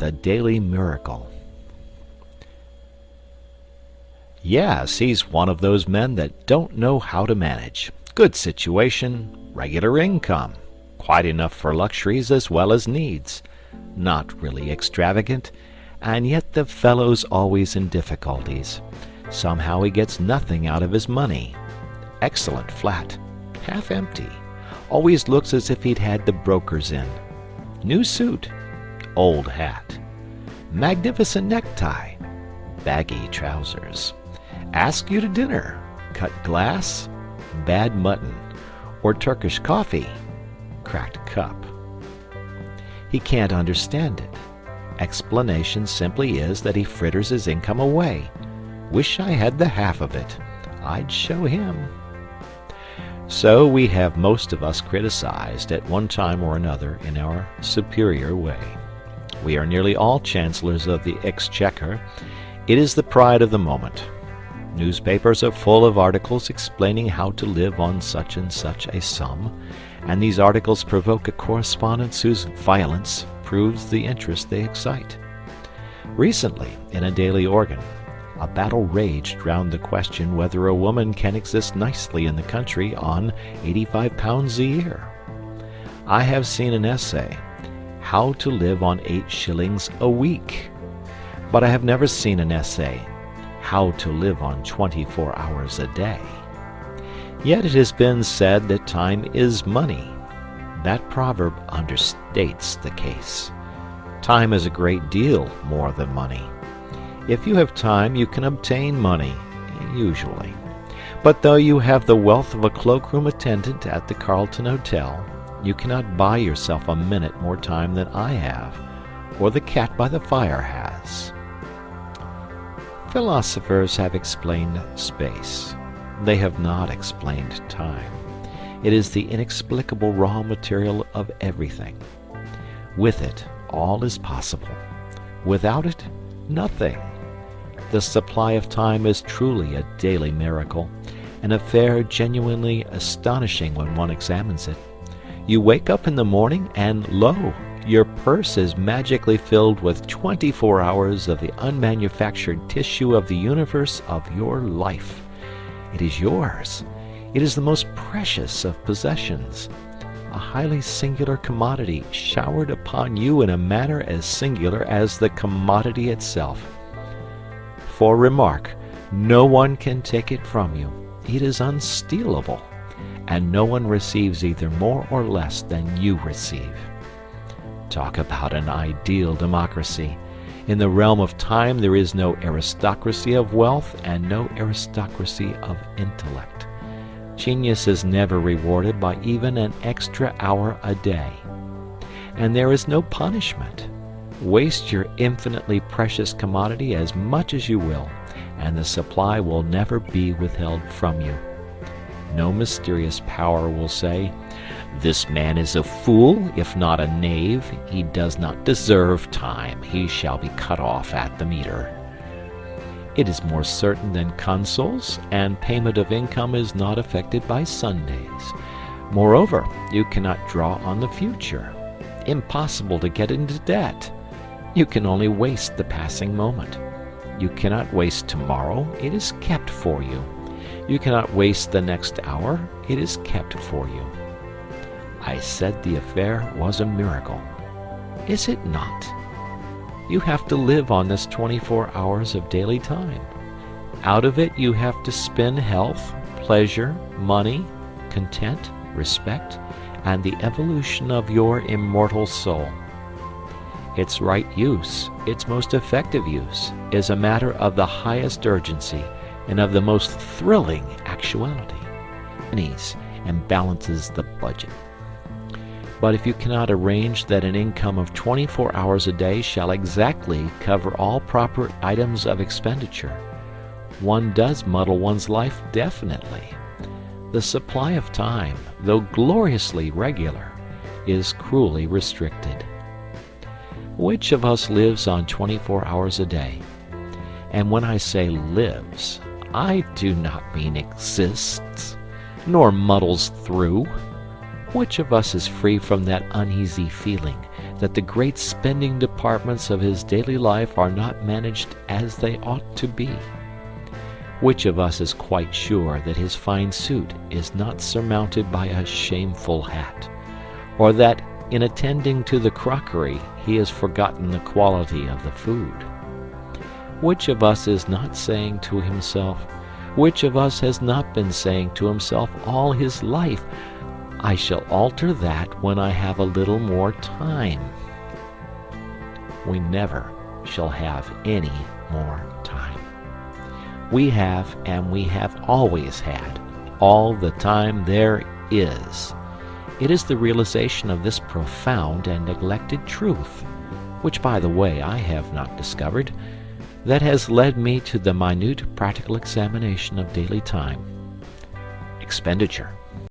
the daily miracle. Yes, he's one of those men that don't know how to manage. Good situation, regular income, quite enough for luxuries as well as needs. Not really extravagant, and yet the fellow's always in difficulties. Somehow he gets nothing out of his money. Excellent flat, half empty. Always looks as if he'd had the brokers in. New suit, old hat. Magnificent necktie, baggy trousers. Ask you to dinner, cut glass, bad mutton, or Turkish coffee, cracked cup. He can't understand it. Explanation simply is that he fritters his income away. Wish I had the half of it. I'd show him. So we have most of us criticized at one time or another in our superior way. We are nearly all chancellors of the exchequer. It is the pride of the moment. Newspapers are full of articles explaining how to live on such and such a sum, and these articles provoke a correspondence whose violence proves the interest they excite. Recently, in a daily organ, a battle raged round the question whether a woman can exist nicely in the country on £85 a year. I have seen an essay, How to Live on 8 shillings a Week, but I have never seen an essay, How to Live on 24 hours a day. Yet it has been said that time is money. That proverb understates the case. Time is a great deal more than money. If you have time, you can obtain money, usually. But though you have the wealth of a cloakroom attendant at the Carlton Hotel, you cannot buy yourself a minute more time than I have, or the cat by the fire has. Philosophers have explained space. They have not explained time. It is the inexplicable raw material of everything. With it, all is possible. Without it, nothing. The supply of time is truly a daily miracle, an affair genuinely astonishing when one examines it. You wake up in the morning and lo, your purse is magically filled with 24 hours of the unmanufactured tissue of the universe of your life. It is yours. It is the most precious of possessions, a highly singular commodity showered upon you in a manner as singular as the commodity itself. For remark, no one can take it from you. It is unstealable, and no one receives either more or less than you receive. Talk about an ideal democracy. In the realm of time there is no aristocracy of wealth and no aristocracy of intellect. Genius is never rewarded by even an extra hour a day. And there is no punishment. Waste your infinitely precious commodity as much as you will, and the supply will never be withheld from you. No mysterious power will say, "This man is a fool, if not a knave. He does not deserve time. He shall be cut off at the meter." It is more certain than consols, and payment of income is not affected by Sundays. Moreover, you cannot draw on the future. Impossible to get into debt. You can only waste the passing moment. You cannot waste tomorrow. It is kept for you. You cannot waste the next hour. It is kept for you. I said the affair was a miracle. Is it not? You have to live on this 24 hours of daily time. Out of it you have to spin health, pleasure, money, content, respect, and the evolution of your immortal soul. Its right use, its most effective use, is a matter of the highest urgency and of the most thrilling actuality. And balances the budget. But if you cannot arrange that an income of 24 hours a day shall exactly cover all proper items of expenditure, one does muddle one's life definitely. The supply of time, though gloriously regular, is cruelly restricted. Which of us lives on 24 hours a day? And when I say lives, I do not mean exists, nor muddles through. Which of us is free from that uneasy feeling, that the great spending departments of his daily life are not managed as they ought to be? Which of us is quite sure that his fine suit is not surmounted by a shameful hat, or that in attending to the crockery he has forgotten the quality of the food? Which of us is not saying to himself, which of us has not been saying to himself all his life, I shall alter that when I have a little more time? We never shall have any more time. We have, and we have always had, all the time there is. It is the realization of this profound and neglected truth, which, by the way, I have not discovered, that has led me to the minute practical examination of daily time. Expenditure